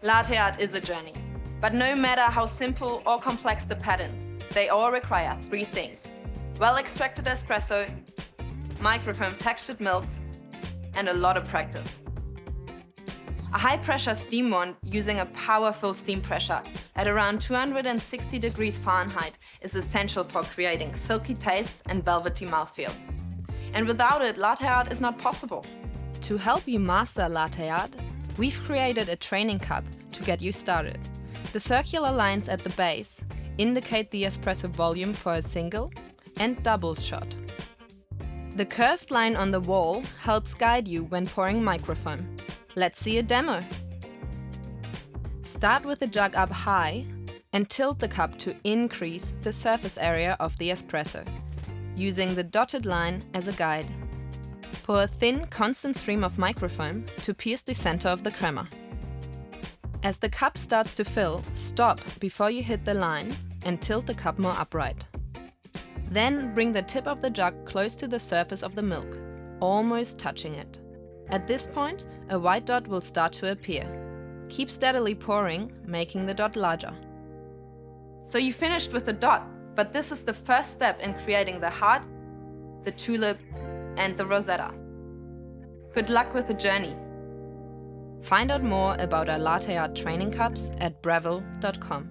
Latte art is a journey, but no matter how simple or complex the pattern, they all require three things: well-extracted espresso, microfoam textured milk, and a lot of practice. A high-pressure steam wand using a powerful steam pressure at around 260 degrees Fahrenheit is essential for creating silky taste and velvety mouthfeel. And without it, latte art is not possible. To help you master latte art, we've created a training cup to get you started. The circular lines at the base indicate the espresso volume for a single and double shot. The curved line on the wall helps guide you when pouring microfoam. Let's see a demo. Start with the jug up high and tilt the cup to increase the surface area of the espresso, using the dotted line as a guide. Pour a thin, constant stream of microfoam to pierce the center of the crema. As the cup starts to fill, stop before you hit the line and tilt the cup more upright. Then bring the tip of the jug close to the surface of the milk, almost touching it. At this point, a white dot will start to appear. Keep steadily pouring, making the dot larger. So you finished with the dot, but this is the first step in creating the heart, the tulip, and the rosetta. Good luck with the journey. Find out more about our latte art training cups at breville.com.